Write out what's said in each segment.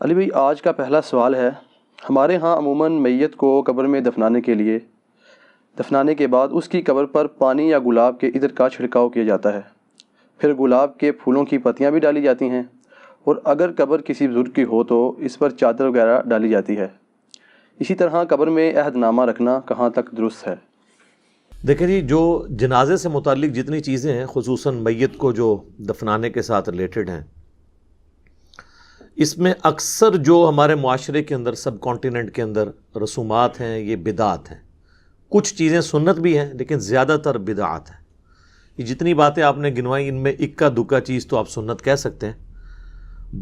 علی بھائی، آج کا پہلا سوال ہے۔ ہمارے ہاں عموماً میت کو قبر میں دفنانے کے بعد اس کی قبر پر پانی یا گلاب کے عطر کا چھڑکاؤ کیا جاتا ہے، پھر گلاب کے پھولوں کی پتیاں بھی ڈالی جاتی ہیں، اور اگر قبر کسی بزرگ کی ہو تو اس پر چادر وغیرہ ڈالی جاتی ہے۔ اسی طرح قبر میں عہد نامہ رکھنا کہاں تک درست ہے؟ دیکھیں جی، جو جنازے سے متعلق جتنی چیزیں ہیں، خصوصاً میت کو جو دفنانے کے ساتھ ریلیٹڈ ہیں، اس میں اکثر جو ہمارے معاشرے کے اندر، سب کانٹیننٹ کے اندر رسومات ہیں، یہ بدعات ہیں۔ کچھ چیزیں سنت بھی ہیں لیکن زیادہ تر بدعات ہیں۔ یہ جتنی باتیں آپ نے گنوائی، ان میں اکا دکا چیز تو آپ سنت کہہ سکتے ہیں،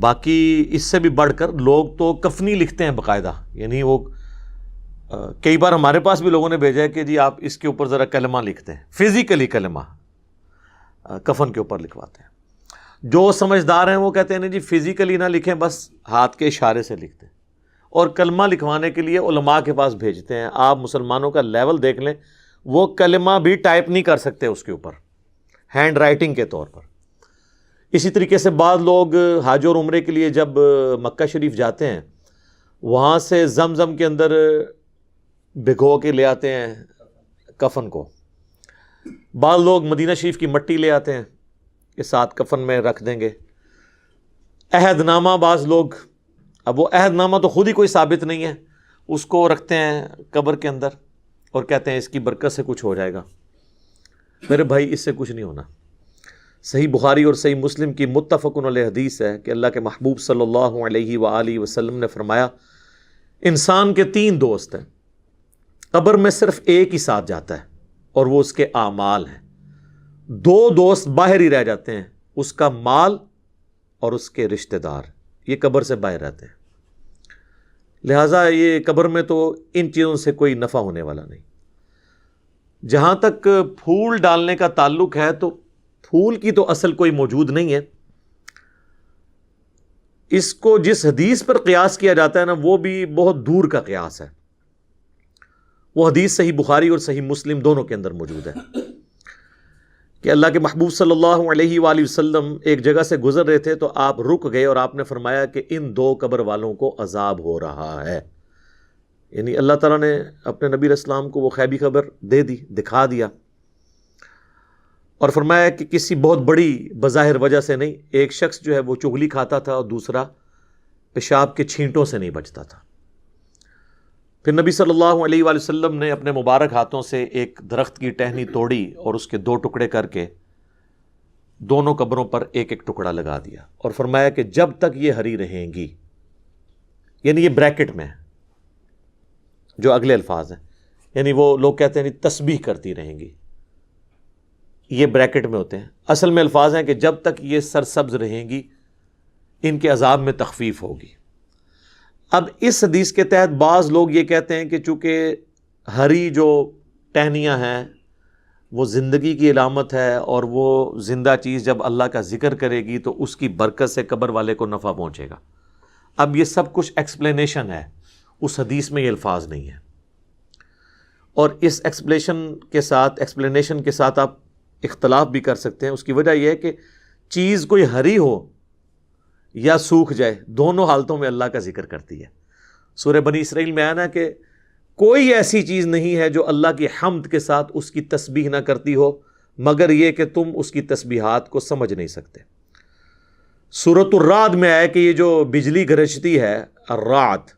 باقی اس سے بھی بڑھ کر لوگ تو کفنی لکھتے ہیں باقاعدہ، یعنی وہ کئی بار ہمارے پاس بھی لوگوں نے بھیجا ہے کہ جی آپ اس کے اوپر ذرا کلمہ لکھتے ہیں، فزیکلی کلمہ کفن کے اوپر لکھواتے ہیں۔ جو سمجھدار ہیں وہ کہتے ہیں نہیں جی فزیکلی نہ لکھیں، بس ہاتھ کے اشارے سے لکھتے ہیں، اور کلمہ لکھوانے کے لیے علماء کے پاس بھیجتے ہیں۔ آپ مسلمانوں کا لیول دیکھ لیں، وہ کلمہ بھی ٹائپ نہیں کر سکتے اس کے اوپر، ہینڈ رائٹنگ کے طور پر۔ اسی طریقے سے بعض لوگ حج اور عمرے کے لیے جب مکہ شریف جاتے ہیں، وہاں سے زمزم کے اندر بھگو کے لے آتے ہیں کفن کو۔ بعض لوگ مدینہ شریف کی مٹی لے آتے ہیں کہ ساتھ کفن میں رکھ دیں گے۔ عہد نامہ بعض لوگ، اب وہ عہد نامہ تو خود ہی کوئی ثابت نہیں ہے، اس کو رکھتے ہیں قبر کے اندر اور کہتے ہیں اس کی برکت سے کچھ ہو جائے گا۔ میرے بھائی، اس سے کچھ نہیں ہونا۔ صحیح بخاری اور صحیح مسلم کی متفق علیہ حدیث ہے کہ اللہ کے محبوب صلی اللہ علیہ وآلہ وسلم نے فرمایا، انسان کے 3 دوست ہیں، قبر میں صرف ایک ہی ساتھ جاتا ہے اور وہ اس کے اعمال ہیں۔ 2 دوست باہر ہی رہ جاتے ہیں، اس کا مال اور اس کے رشتہ دار، یہ قبر سے باہر رہتے ہیں۔ لہٰذا یہ قبر میں تو ان چیزوں سے کوئی نفع ہونے والا نہیں۔ جہاں تک پھول ڈالنے کا تعلق ہے، تو پھول کی تو اصل کوئی موجود نہیں ہے۔ اس کو جس حدیث پر قیاس کیا جاتا ہے نا، وہ بھی بہت دور کا قیاس ہے۔ وہ حدیث صحیح بخاری اور صحیح مسلم دونوں کے اندر موجود ہے کہ اللہ کے محبوب صلی اللہ علیہ وآلہ وسلم ایک جگہ سے گزر رہے تھے تو آپ رک گئے اور آپ نے فرمایا کہ ان 2 قبر والوں کو عذاب ہو رہا ہے۔ یعنی اللہ تعالیٰ نے اپنے نبی علیہ السلام کو وہ غیبی خبر دے دی، دکھا دیا، اور فرمایا کہ کسی بہت بڑی بظاہر وجہ سے نہیں، ایک شخص جو ہے وہ چغلی کھاتا تھا اور دوسرا پیشاب کے چھینٹوں سے نہیں بچتا تھا۔ پھر نبی صلی اللہ علیہ وآلہ وسلم نے اپنے مبارک ہاتھوں سے ایک درخت کی ٹہنی توڑی اور اس کے 2 ٹکڑے کر کے دونوں قبروں پر ایک ایک ٹکڑا لگا دیا، اور فرمایا کہ جب تک یہ ہری رہیں گی، یعنی یہ بریکٹ میں ہے جو اگلے الفاظ ہیں، یعنی وہ لوگ کہتے ہیں تسبیح کرتی رہیں گی، یہ بریکٹ میں ہوتے ہیں، اصل میں الفاظ ہیں کہ جب تک یہ سرسبز رہیں گی ان کے عذاب میں تخفیف ہوگی۔ اب اس حدیث کے تحت بعض لوگ یہ کہتے ہیں کہ چونکہ ہری جو ٹہنیاں ہیں وہ زندگی کی علامت ہے، اور وہ زندہ چیز جب اللہ کا ذکر کرے گی تو اس کی برکت سے قبر والے کو نفع پہنچے گا۔ اب یہ سب کچھ ایکسپلینیشن ہے، اس حدیث میں یہ الفاظ نہیں ہے، اور اس ایکسپلینیشن کے ساتھ آپ اختلاف بھی کر سکتے ہیں۔ اس کی وجہ یہ ہے کہ چیز کوئی ہری ہو یا سوکھ جائے، دونوں حالتوں میں اللہ کا ذکر کرتی ہے۔ سورہ بنی اسرائیل میں آیا نا کہ کوئی ایسی چیز نہیں ہے جو اللہ کی حمد کے ساتھ اس کی تسبیح نہ کرتی ہو، مگر یہ کہ تم اس کی تسبیحات کو سمجھ نہیں سکتے۔ سورۃ الرعد میں آیا کہ یہ جو بجلی گرجتی ہے، الرعد،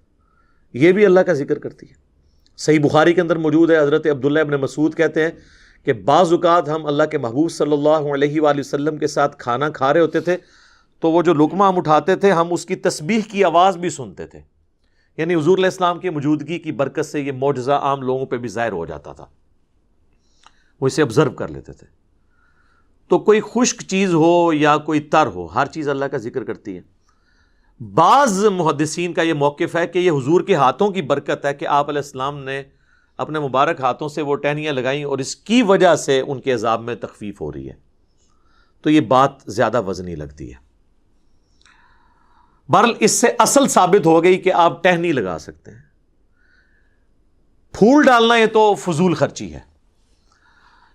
یہ بھی اللہ کا ذکر کرتی ہے۔ صحیح بخاری کے اندر موجود ہے، حضرت عبداللہ ابن مسعود کہتے ہیں کہ بعض اوقات ہم اللہ کے محبوب صلی اللہ علیہ وآلہ وسلم کے ساتھ کھانا کھا رہے ہوتے تھے تو وہ جو لقمہ ہم اٹھاتے تھے، ہم اس کی تسبیح کی آواز بھی سنتے تھے، یعنی حضور علیہ السلام کی موجودگی کی برکت سے یہ معجزہ عام لوگوں پہ بھی ظاہر ہو جاتا تھا، وہ اسے آبزرو کر لیتے تھے۔ تو کوئی خشک چیز ہو یا کوئی تر ہو، ہر چیز اللہ کا ذکر کرتی ہے۔ بعض محدثین کا یہ موقف ہے کہ یہ حضور کے ہاتھوں کی برکت ہے کہ آپ علیہ السلام نے اپنے مبارک ہاتھوں سے وہ ٹہنیاں لگائیں اور اس کی وجہ سے ان کے عذاب میں تخفیف ہو رہی ہے، تو یہ بات زیادہ وزنی لگتی ہے۔ بہرحال اس سے اصل ثابت ہو گئی کہ آپ ٹہنی لگا سکتے ہیں۔ پھول ڈالنا یہ تو فضول خرچی ہے،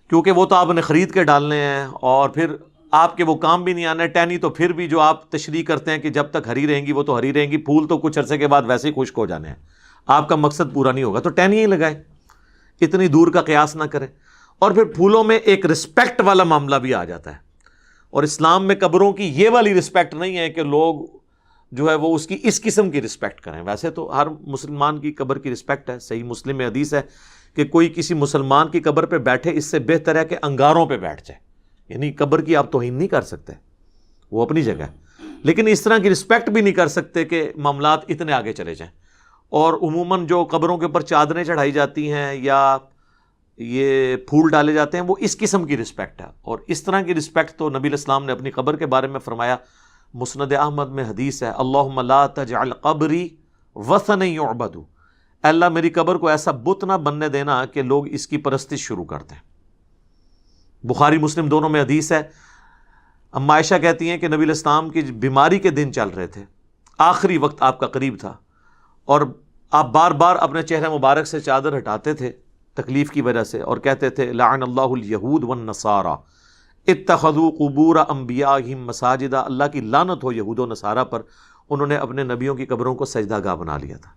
کیونکہ وہ تو آپ نے خرید کے ڈالنے ہیں، اور پھر آپ کے وہ کام بھی نہیں آنا. ٹہنی تو پھر بھی جو آپ تشریح کرتے ہیں کہ جب تک ہری رہیں گی وہ تو ہری رہیں گی, پھول تو کچھ عرصے کے بعد ویسے ہی خشک ہو جانے ہیں, آپ کا مقصد پورا نہیں ہوگا, تو ٹہنی ہی لگائیں, اتنی دور کا قیاس نہ کریں. اور پھر پھولوں میں ایک رسپیکٹ والا معاملہ بھی آ جاتا ہے, اور اسلام میں قبروں کی یہ والی رسپیکٹ نہیں ہے کہ لوگ جو ہے وہ اس کی اس قسم کی رسپیکٹ کریں. ویسے تو ہر مسلمان کی قبر کی رسپیکٹ ہے, صحیح مسلم میں حدیث ہے کہ کوئی کسی مسلمان کی قبر پہ بیٹھے اس سے بہتر ہے کہ انگاروں پہ بیٹھ جائے. یعنی قبر کی آپ توہین نہیں کر سکتے, وہ اپنی جگہ ہے, لیکن اس طرح کی رسپیکٹ بھی نہیں کر سکتے کہ معاملات اتنے آگے چلے جائیں. اور عموماً جو قبروں کے اوپر چادریں چڑھائی جاتی ہیں یا یہ پھول ڈالے جاتے ہیں وہ اس قسم کی رسپیکٹ ہے. اور اس طرح کی رسپیکٹ تو نبی علیہ السلام نے اپنی قبر کے بارے میں فرمایا, مسند احمد میں حدیث ہے, اللہم لا تجعل قبری وثنا یعبد, اللہ میری قبر کو ایسا بت نہ بننے دینا کہ لوگ اس کی پرستش شروع کر دیں. بخاری مسلم دونوں میں حدیث ہے. اما عائشہ کہتی ہیں کہ نبی علیہ السلام کی بیماری کے دن چل رہے تھے, آخری وقت آپ کا قریب تھا, اور آپ بار بار اپنے چہرے مبارک سے چادر ہٹاتے تھے تکلیف کی وجہ سے, اور کہتے تھے لعن اللہ الیہود والنصارى اتخذوا قبور انبیائہم مساجدا, اللہ کی لعنت ہو یہود و نصارہ پر, انہوں نے اپنے نبیوں کی قبروں کو سجدہ گاہ بنا لیا تھا.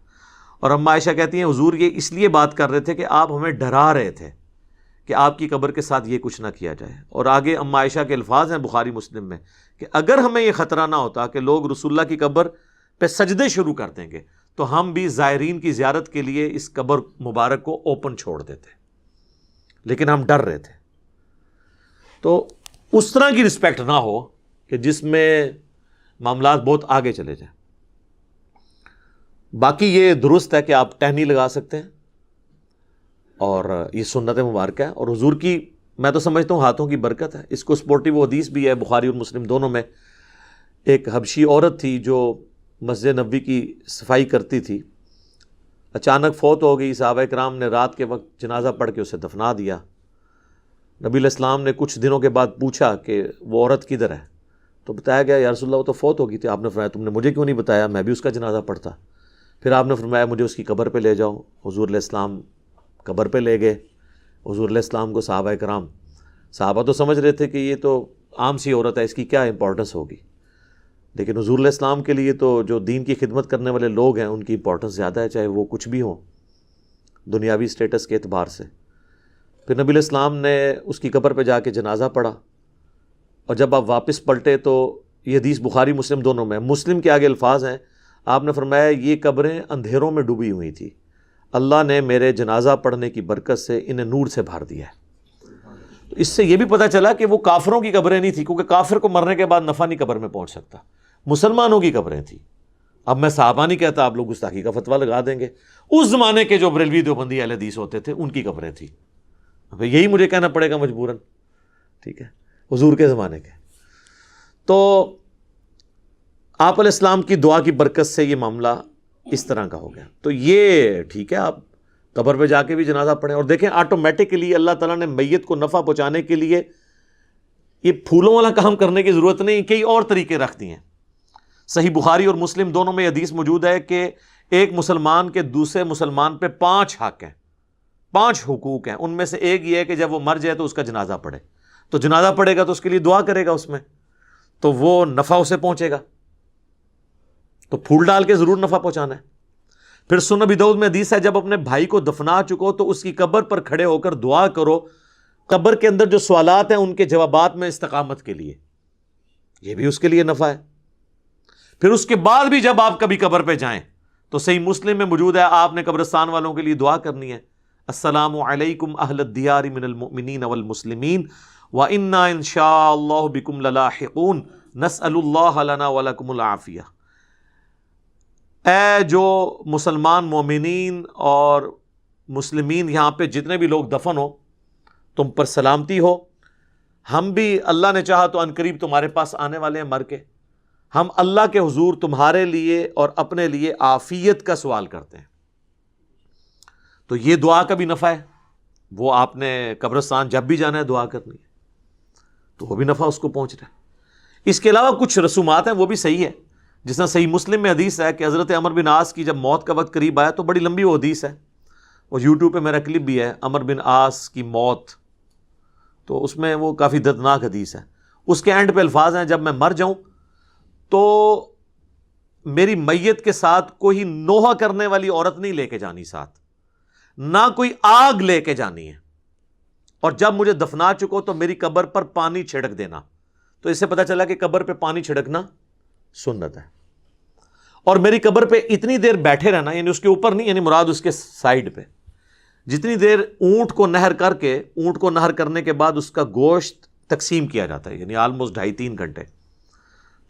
اور اما عائشہ کہتی ہیں حضور یہ اس لیے بات کر رہے تھے کہ آپ ہمیں ڈرا رہے تھے کہ آپ کی قبر کے ساتھ یہ کچھ نہ کیا جائے. اور آگے اما عائشہ کے الفاظ ہیں بخاری مسلم میں کہ اگر ہمیں یہ خطرہ نہ ہوتا کہ لوگ رسول اللہ کی قبر پہ سجدے شروع کر دیں گے تو ہم بھی زائرین کی زیارت کے لیے اس قبر مبارک کو اوپن چھوڑ دیتے, لیکن ہم ڈر رہے تھے. تو اس طرح کی رسپیکٹ نہ ہو کہ جس میں معاملات بہت آگے چلے جائیں. باقی یہ درست ہے کہ آپ ٹہنی لگا سکتے ہیں, اور یہ سنت مبارکہ ہے, اور حضور کی میں تو سمجھتا ہوں ہاتھوں کی برکت ہے. اس کو سپورٹیو حدیث بھی ہے بخاری اور مسلم دونوں میں. ایک حبشی عورت تھی جو مسجد نبوی کی صفائی کرتی تھی, اچانک فوت ہو گئی. صحابہ کرام نے رات کے وقت جنازہ پڑھ کے اسے دفنا دیا. نبی علیہ السلام نے کچھ دنوں کے بعد پوچھا کہ وہ عورت کدھر ہے, تو بتایا گیا یا رسول اللہ وہ تو فوت ہو گئی تھی. آپ نے فرمایا تم نے مجھے کیوں نہیں بتایا, میں بھی اس کا جنازہ پڑھتا. پھر آپ نے فرمایا مجھے اس کی قبر پہ لے جاؤ. حضور علیہ السلام قبر پہ لے گئے. حضور علیہ السلام کو صحابہ تو سمجھ رہے تھے کہ یہ تو عام سی عورت ہے, اس کی کیا امپورٹنس ہوگی, لیکن حضور علیہ السلام کے لیے تو جو دین کی خدمت کرنے والے لوگ ہیں ان کی امپورٹنس زیادہ ہے, چاہے وہ کچھ بھی ہوں دنیاوی اسٹیٹس کے اعتبار سے. پھر نبی علیہ السلام نے اس کی قبر پہ جا کے جنازہ پڑھا, اور جب آپ واپس پلٹے تو یہ حدیث بخاری مسلم دونوں میں, مسلم کے آگے الفاظ ہیں, آپ نے فرمایا یہ قبریں اندھیروں میں ڈوبی ہوئی تھی, اللہ نے میرے جنازہ پڑھنے کی برکت سے انہیں نور سے بھر دیا ہے. تو اس سے یہ بھی پتہ چلا کہ وہ کافروں کی قبریں نہیں تھیں, کیونکہ کافر کو مرنے کے بعد نفع نہیں قبر میں پہنچ سکتا, مسلمانوں کی قبریں تھیں. اب میں صحابہ نہیں کہتا, آپ لوگ گستاخی کا فتویٰ لگا دیں گے. اس زمانے کے جو بریلوی دیوبندی اہل حدیث ہوتے تھے ان کی قبریں تھیں. اب یہی مجھے کہنا پڑے گا مجبوراً, ٹھیک ہے, حضور کے زمانے کے. تو آپ علیہ السلام کی دعا کی برکت سے یہ معاملہ اس طرح کا ہو گیا. تو یہ ٹھیک ہے, آپ قبر پہ جا کے بھی جنازہ پڑھیں. اور دیکھیں آٹومیٹکلی اللہ تعالیٰ نے میت کو نفع پہنچانے کے لیے یہ پھولوں والا کام کرنے کی ضرورت نہیں, کئی اور طریقے رکھ دیے ہیں. صحیح بخاری اور مسلم دونوں میں حدیث موجود ہے کہ ایک مسلمان کے دوسرے مسلمان پہ 5 حق ہیں, 5 حقوق ہیں. ان میں سے ایک یہ ہے کہ جب وہ مر جائے تو اس کا جنازہ پڑھے. تو جنازہ پڑھے گا تو اس کے لیے دعا کرے گا اس میں, تو وہ نفع اسے پہنچے گا. تو پھول ڈال کے ضرور نفع پہنچانا ہے. پھر سنن ابی داؤد میں حدیث ہے جب اپنے بھائی کو دفنا چکو تو اس کی قبر پر کھڑے ہو کر دعا کرو, قبر کے اندر جو سوالات ہیں ان کے جوابات میں استقامت کے لیے, یہ بھی اس کے لیے نفع ہے. پھر اس کے بعد بھی جب آپ کبھی قبر پہ جائیں تو صحیح مسلم میں موجود ہے آپ نے قبرستان والوں کے لیے دعا کرنی ہے, السلام علیکم اہل الدیار من المؤمنین والمسلمین وَإِنَّا إِن شَاءَ اللَّهُ بِكُمْ لَلَاحِقُونَ نَسْأَلُ اللَّهَ لَنَا وَلَكُمُ الْعَافِيَةَ. اے جو مسلمان مومنین اور مسلمین یہاں پہ جتنے بھی لوگ دفن ہو تم پر سلامتی ہو, ہم بھی اللہ نے چاہا تو عنقریب تمہارے پاس آنے والے ہیں مر کے, ہم اللہ کے حضور تمہارے لیے اور اپنے لیے عافیت کا سوال کرتے ہیں. تو یہ دعا کا بھی نفع ہے, وہ آپ نے قبرستان جب بھی جانا ہے دعا کرنی ہے تو وہ بھی نفع اس کو پہنچ رہا ہے. اس کے علاوہ کچھ رسومات ہیں وہ بھی صحیح ہے, جس طرح صحیح مسلم میں حدیث ہے کہ حضرت عمر بن عاص کی جب موت کا وقت قریب آیا تو بڑی لمبی وہ حدیث ہے, اور یوٹیوب پہ میرا کلپ بھی ہے عمر بن عاص کی موت, تو اس میں وہ کافی دردناک حدیث ہے. اس کے اینڈ پہ الفاظ ہیں جب میں مر جاؤں تو میری میت کے ساتھ کوئی نوحہ کرنے والی عورت نہیں لے کے جانی ساتھ، نہ کوئی آگ لے کے جانی ہے، اور جب مجھے دفنا چکو تو میری قبر پر پانی چھڑک دینا۔ تو اس سے پتہ چلا کہ قبر پہ پانی چھڑکنا سنت ہے، اور میری قبر پہ اتنی دیر بیٹھے رہنا، یعنی اس کے اوپر نہیں، یعنی مراد اس کے سائیڈ پہ، جتنی دیر اونٹ کو نہر کر کے، اونٹ کو نہر کرنے کے بعد اس کا گوشت تقسیم کیا جاتا ہے، یعنی آلموسٹ 2.5-3 گھنٹے،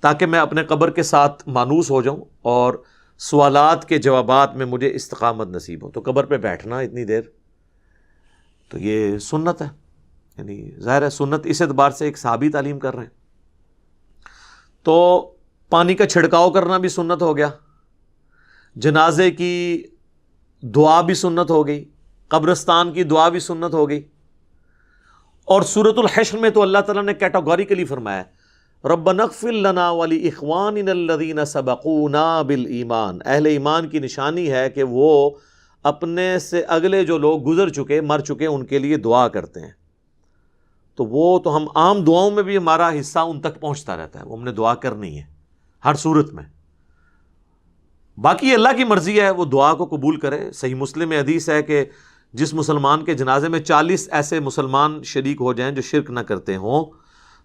تاکہ میں اپنے قبر کے ساتھ مانوس ہو جاؤں اور سوالات کے جوابات میں مجھے استقامت نصیب ہو۔ تو قبر پہ بیٹھنا اتنی دیر تو یہ سنت ہے، یعنی ظاہر ہے سنت اس اعتبار سے ایک صحابی تعلیم کر رہے ہیں۔ تو پانی کا چھڑکاؤ کرنا بھی سنت ہو گیا، جنازے کی دعا بھی سنت ہو گئی، قبرستان کی دعا بھی سنت ہو گئی۔ اور سورۃ الحشر میں تو اللہ تعالیٰ نے کیٹاگوریکلی فرمایا ربنا اغفر لنا ولاخواننا الذین سبقونا بالایمان، اہل ایمان کی نشانی ہے کہ وہ اپنے سے اگلے جو لوگ گزر چکے، مر چکے، ان کے لیے دعا کرتے ہیں۔ تو وہ تو ہم عام دعاؤں میں بھی ہمارا حصہ ان تک پہنچتا رہتا ہے، وہ ہم نے دعا کرنی ہے ہر صورت میں۔ باقی اللہ کی مرضی ہے وہ دعا کو قبول کرے۔ صحیح مسلم میں حدیث ہے کہ جس مسلمان کے جنازے میں 40 ایسے مسلمان شریک ہو جائیں جو شرک نہ کرتے ہوں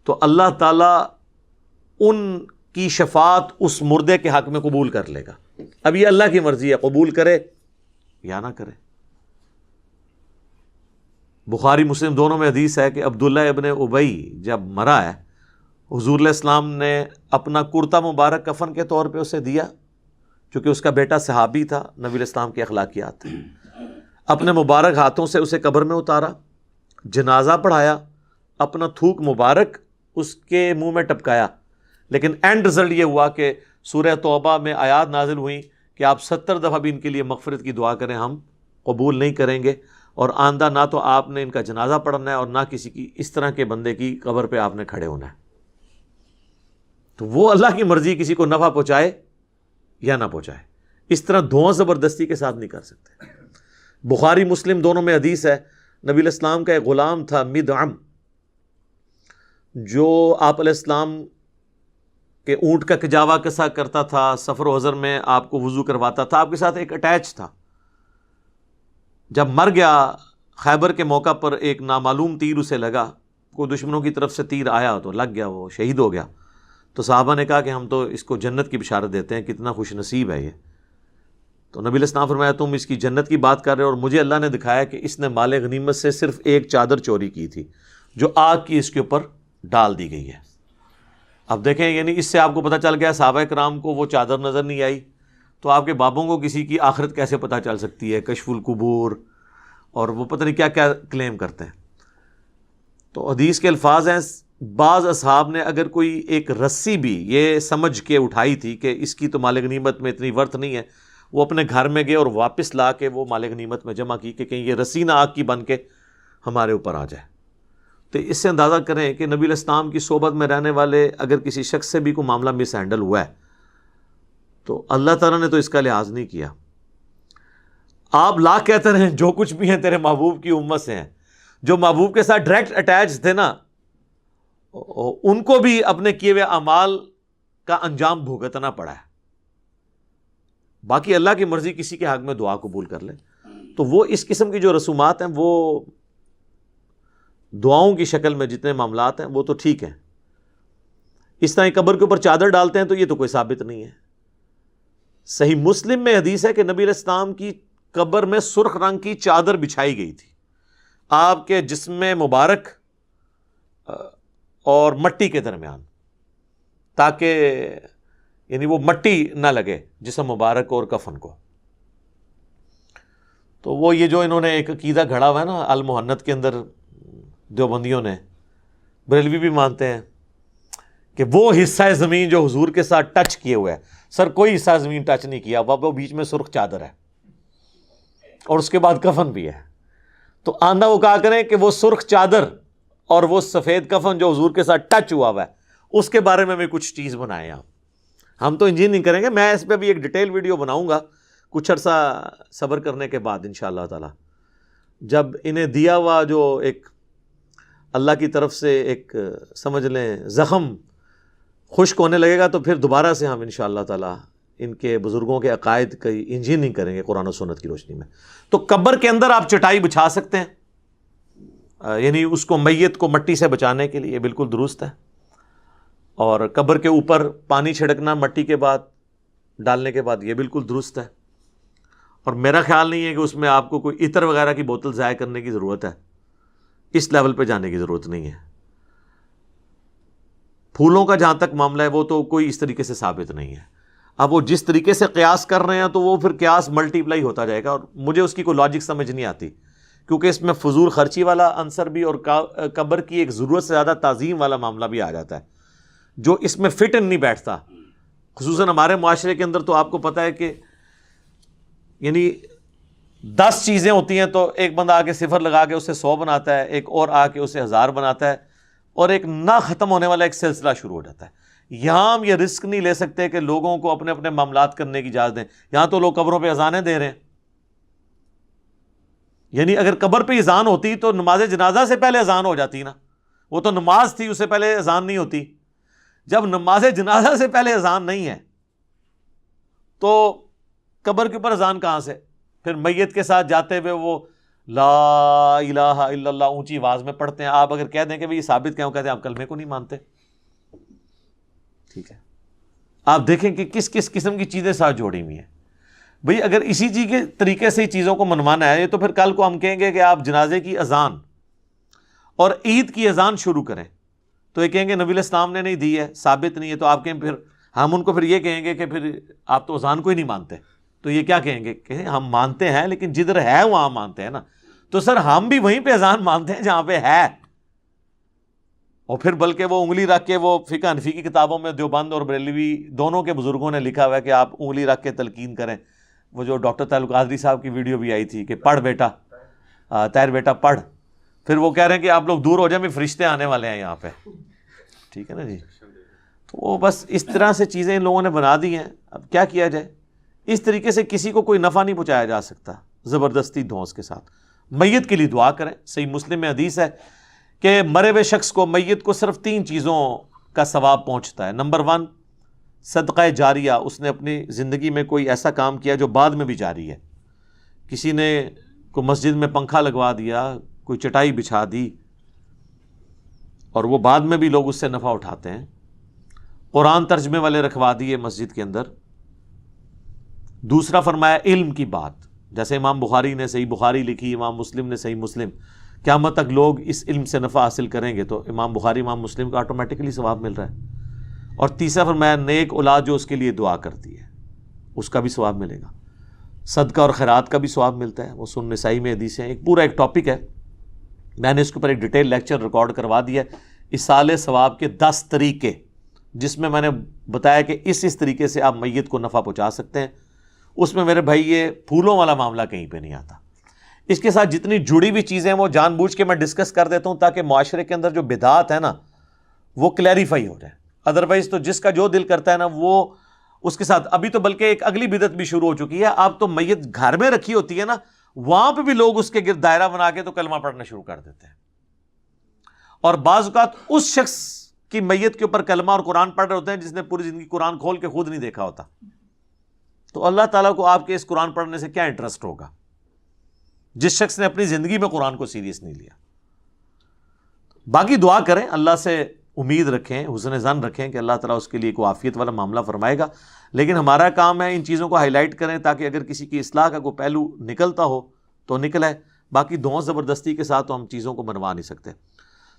تو اللہ تعالیٰ ان کی شفاعت اس مردے کے حق میں قبول کر لے گا۔ اب یہ اللہ کی مرضی ہے، قبول کرے یا نہ کرے۔ بخاری مسلم دونوں میں حدیث ہے کہ عبداللہ ابن ابی جب مرا ہے، حضور علیہ السلام نے اپنا کرتا مبارک کفن کے طور پہ اسے دیا، چونکہ اس کا بیٹا صحابی تھا، نبی علیہ السلام کی اخلاقیات تھے۔ اپنے مبارک ہاتھوں سے اسے قبر میں اتارا، جنازہ پڑھایا، اپنا تھوک مبارک اس کے منہ میں ٹپکایا، لیکن اینڈ رزلٹ یہ ہوا کہ سورہ توبہ میں آیات نازل ہوئیں کہ آپ 70 دفعہ بھی ان کے لیے مغفرت کی دعا کریں، ہم قبول نہیں کریں گے، اور آئندہ نہ تو آپ نے ان کا جنازہ پڑھنا ہے اور نہ کسی کی اس طرح کے بندے کی قبر پہ آپ نے کھڑے ہونا ہے۔ تو وہ اللہ کی مرضی کسی کو نفع پہنچائے یا نہ پہنچائے، اس طرح دھواں زبردستی کے ساتھ نہیں کر سکتے۔ بخاری مسلم دونوں میں حدیث ہے، نبی علیہ السلام کا ایک غلام تھا مدعم، جو آپ علیہ السلام کے اونٹ کا کجاوا کسا کرتا تھا، سفر و حضر میں آپ کو وضو کرواتا تھا، آپ کے ساتھ ایک اٹیچ تھا۔ جب مر گیا خیبر کے موقع پر ایک نامعلوم تیر اسے لگا، کوئی دشمنوں کی طرف سے تیر آیا تو لگ گیا، وہ شہید ہو گیا۔ تو صحابہ نے کہا کہ ہم تو اس کو جنت کی بشارت دیتے ہیں، کتنا خوش نصیب ہے یہ۔ تو نبی علیہ السلام فرمایا تم اس کی جنت کی بات کر رہے ہو، اور مجھے اللہ نے دکھایا کہ اس نے مال غنیمت سے صرف ایک چادر چوری کی تھی جو آگ کی اس کے اوپر ڈال دی گئی ہے۔ اب دیکھیں، یعنی اس سے آپ کو پتہ چل گیا صحابہ کرام کو وہ چادر نظر نہیں آئی، تو آپ کے بابوں کو کسی کی آخرت کیسے پتہ چل سکتی ہے؟ کشف القبور اور وہ پتہ نہیں کیا کیا کلیم کرتے ہیں۔ تو حدیث کے الفاظ ہیں، بعض اصحاب نے اگر کوئی ایک رسی بھی یہ سمجھ کے اٹھائی تھی کہ اس کی تو مال غنیمت میں اتنی ورتھ نہیں ہے، وہ اپنے گھر میں گئے اور واپس لا کے وہ مال غنیمت میں جمع کی کہ کہیں یہ رسی نہ آگ کی بن کے ہمارے اوپر آ جائے۔ تو اس سے اندازہ کریں کہ نبی علیہ السلام کی صحبت میں رہنے والے اگر کسی شخص سے بھی کوئی معاملہ مس ہینڈل ہوا ہے تو اللہ تعالیٰ نے تو اس کا لحاظ نہیں کیا۔ آپ لاکھ کہتے رہیں جو کچھ بھی ہیں تیرے محبوب کی امت سے ہیں، جو محبوب کے ساتھ ڈائریکٹ اٹیچ تھے نا، ان کو بھی اپنے کیے ہوئے اعمال کا انجام بھگتنا پڑا ہے۔ باقی اللہ کی مرضی کسی کے حق میں دعا قبول کر لے تو وہ اس قسم کی جو رسومات ہیں، وہ دعاؤں کی شکل میں جتنے معاملات ہیں وہ تو ٹھیک ہیں۔ اس طرح قبر کے اوپر چادر ڈالتے ہیں تو یہ تو کوئی ثابت نہیں ہے۔ صحیح مسلم میں حدیث ہے کہ نبی علیہ السلام کی قبر میں سرخ رنگ کی چادر بچھائی گئی تھی، آپ کے جسم مبارک اور مٹی کے درمیان، تاکہ یعنی وہ مٹی نہ لگے جسم مبارک اور کفن کو۔ تو وہ یہ جو انہوں نے ایک عقیدہ گھڑا ہوا ہے نا المحنت کے اندر، دیوبندیوں نے، بریلوی بھی مانتے ہیں کہ وہ حصہ زمین جو حضور کے ساتھ ٹچ کیے ہوئے ہے، سر کوئی حصہ زمین ٹچ نہیں کیا، وہ بیچ میں سرخ چادر ہے اور اس کے بعد کفن بھی ہے۔ تو آندہ وہ کہا کریں کہ وہ سرخ چادر اور وہ سفید کفن جو حضور کے ساتھ ٹچ ہوا ہے، اس کے بارے میں بھی کچھ چیز بنائیں آپ۔ ہم تو انجینئرنگ کریں گے، میں اس پہ بھی ایک ڈیٹیل ویڈیو بناؤں گا کچھ عرصہ صبر کرنے کے بعد انشاءاللہ تعالی، جب انہیں دیا ہوا جو ایک اللہ کی طرف سے ایک سمجھ لیں زخم خشک ہونے لگے گا تو پھر دوبارہ سے ہم انشاءاللہ تعالی ان کے بزرگوں کے عقائد کی انجینئرنگ کریں گے قرآن و سنت کی روشنی میں. تو قبر کے اندر آپ چٹائی بچھا سکتے ہیں، یعنی اس کو میت کو مٹی سے بچانے کے لیے بالکل درست ہے. اور قبر کے اوپر پانی چھڑکنا مٹی کے بعد ڈالنے کے بعد یہ بالکل درست ہے. اور میرا خیال نہیں ہے کہ اس میں آپ کو کوئی عطر وغیرہ کی بوتل ضائع کرنے کی ضرورت ہے، اس لیول پہ جانے کی ضرورت نہیں ہے. پھولوں کا جہاں تک معاملہ ہے وہ تو کوئی اس طریقے سے ثابت نہیں ہے. اب وہ جس طریقے سے قیاس کر رہے ہیں تو وہ پھر قیاس ملٹی پلائی ہوتا جائے گا، اور مجھے اس کی کوئی لاجک سمجھ نہیں آتی، کیونکہ اس میں فضول خرچی والا عنصر بھی اور قبر کی ایک ضرورت سے زیادہ تعظیم والا معاملہ بھی آ جاتا ہے جو اس میں فٹ ان نہیں بیٹھتا. خصوصاً ہمارے معاشرے کے اندر تو آپ کو پتہ ہے کہ یعنی 10 چیزیں ہوتی ہیں تو ایک بندہ آ کے صفر لگا کے اسے 100 بناتا ہے، ایک اور آ کے اسے 1000 بناتا ہے، اور ایک نہ ختم ہونے والا ایک سلسلہ شروع ہو جاتا ہے. یہاں ہم یہ رسک نہیں لے سکتے کہ لوگوں کو اپنے اپنے معاملات کرنے کی اجازت دیں. یہاں تو لوگ قبروں پہ اذانیں دے رہے ہیں. یعنی اگر قبر پہ اذان ہوتی تو نماز جنازہ سے پہلے اذان ہو جاتی نا، وہ تو نماز تھی، اس سے پہلے اذان نہیں ہوتی. جب نماز جنازہ سے پہلے اذان نہیں ہے تو قبر کے اوپر اذان کہاں سے؟ پھر میت کے ساتھ جاتے ہوئے وہ لا الہ الا اللہ اونچی آواز میں پڑھتے ہیں. آپ اگر کہہ دیں کہ بھئی یہ ثابت کیا ہو، کہتے ہیں آپ کلمے کو نہیں مانتے. ٹھیک ہے، آپ دیکھیں کہ کس کس قسم کی چیزیں ساتھ جوڑی ہوئی ہیں. بھئی اگر اسی چیز کے طریقے سے چیزوں کو منوانا ہے تو پھر کل کو ہم کہیں گے کہ آپ جنازے کی اذان اور عید کی اذان شروع کریں تو یہ کہیں گے نبی علیہ السلام نے نہیں دی ہے، ثابت نہیں ہے. تو آپ کہیں پھر ہم ان کو پھر یہ کہیں گے کہ پھر آپ تو اذان کو ہی نہیں مانتے. تو یہ کیا کہیں گے کہ ہم مانتے ہیں لیکن جدھر ہے وہاں مانتے ہیں نا. تو سر ہم بھی وہیں پہ اذان مانتے ہیں جہاں پہ ہے. اور پھر بلکہ وہ انگلی رکھ کے، وہ فقہ حنفی کی کتابوں میں دیوبند اور بریلوی دونوں کے بزرگوں نے لکھا ہوا ہے کہ آپ انگلی رکھ کے تلقین کریں. وہ جو ڈاکٹر طاہر القادری صاحب کی ویڈیو بھی آئی تھی کہ پڑھ بیٹا، طاہر بیٹا پڑھ. پھر وہ کہہ رہے ہیں کہ آپ لوگ دور ہو جائیں، بھی فرشتے آنے والے ہیں یہاں پہ. ٹھیک ہے نا جی. تو وہ بس اس طرح سے چیزیں ان لوگوں نے بنا دی ہیں. اب کیا کیا جائے؟ اس طریقے سے کسی کو کوئی نفع نہیں پہنچایا جا سکتا زبردستی دھونس کے ساتھ. میت کے لیے دعا کریں. صحیح مسلم میں حدیث ہے کہ مرے ہوئے شخص کو، میت کو صرف 3 چیزوں کا ثواب پہنچتا ہے. نمبر 1 صدقہ جاریہ، اس نے اپنی زندگی میں کوئی ایسا کام کیا جو بعد میں بھی جاری ہے. کسی نے کوئی مسجد میں پنکھا لگوا دیا، کوئی چٹائی بچھا دی، اور وہ بعد میں بھی لوگ اس سے نفع اٹھاتے ہیں. قرآن ترجمے والے رکھوا دیے مسجد کے اندر. دوسرا فرمایا علم کی بات، جیسے امام بخاری نے صحیح بخاری لکھی، امام مسلم نے صحیح مسلم. قیامت تک لوگ اس علم سے نفع حاصل کریں گے تو امام بخاری امام مسلم کو آٹومیٹکلی ثواب مل رہا ہے. اور تیسرا فرمایا نیک اولاد جو اس کے لیے دعا کرتی ہے اس کا بھی ثواب ملے گا. صدقہ اور خیرات کا بھی ثواب ملتا ہے. وہ سنن نسائی میں حدیث ہیں. ایک پورا ایک ٹاپک ہے، میں نے اس کے اوپر ایک ڈیٹیل لیکچر ریکارڈ کروا دیا ہے، ایصال ثواب کے 10 طریقے، جس میں نے بتایا کہ اس طریقے سے آپ میت کو نفع پہنچا سکتے ہیں. اس میں میرے بھائی یہ پھولوں والا معاملہ کہیں پہ نہیں آتا. اس کے ساتھ جتنی جڑی ہوئی چیزیں وہ جان بوجھ کے میں ڈسکس کر دیتا ہوں تاکہ معاشرے کے اندر جو بدعات ہے نا وہ کلیریفائی ہو جائے. ادروائز تو جس کا جو دل کرتا ہے نا وہ اس کے ساتھ. ابھی تو بلکہ ایک اگلی بدعت بھی شروع ہو چکی ہے. آپ تو میت گھر میں رکھی ہوتی ہے نا، وہاں پہ بھی لوگ اس کے گرد دائرہ بنا کے تو کلمہ پڑھنا شروع کر دیتے ہیں. اور بعض اوقات اس شخص کی میت کے اوپر کلمہ اور قرآن پڑھ رہے ہوتے ہیں جس نے پوری زندگی قرآن کھول کے خود نہیں دیکھا ہوتا. تو اللہ تعالیٰ کو آپ کے اس قرآن پڑھنے سے کیا انٹرسٹ ہوگا جس شخص نے اپنی زندگی میں قرآن کو سیریس نہیں لیا. باقی دعا کریں، اللہ سے امید رکھیں، حسن ظن رکھیں کہ اللہ تعالیٰ اس کے لیے کوئی عافیت والا معاملہ فرمائے گا. لیکن ہمارا کام ہے ان چیزوں کو ہائی لائٹ کریں تاکہ اگر کسی کی اصلاح کا کوئی پہلو نکلتا ہو تو نکلے. باقی دھونس زبردستی کے ساتھ تو ہم چیزوں کو بنوا نہیں سکتے.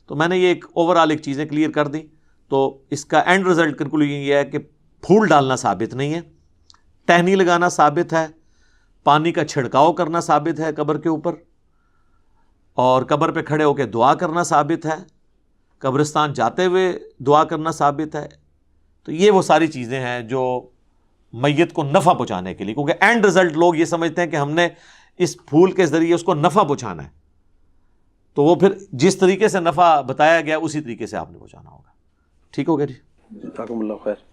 تو میں نے یہ ایک اوور آل ایک چیزیں کلیئر کر دی. تو اس کا اینڈ رزلٹ کنکلوژن یہ ہے کہ پھول ڈالنا ثابت نہیں ہے، ٹہنی لگانا ثابت ہے، پانی کا چھڑکاؤ کرنا ثابت ہے قبر کے اوپر، اور قبر پہ کھڑے ہو کے دعا کرنا ثابت ہے، قبرستان جاتے ہوئے دعا کرنا ثابت ہے. تو یہ وہ ساری چیزیں ہیں جو میت کو نفع پہنچانے کے لیے، کیونکہ اینڈ رزلٹ لوگ یہ سمجھتے ہیں کہ ہم نے اس پھول کے ذریعے اس کو نفع پہنچانا ہے. تو وہ پھر جس طریقے سے نفع بتایا گیا اسی طریقے سے آپ نے پہنچانا ہوگا. ٹھیک ہو گیا جی؟ جزاکم اللہ خیر.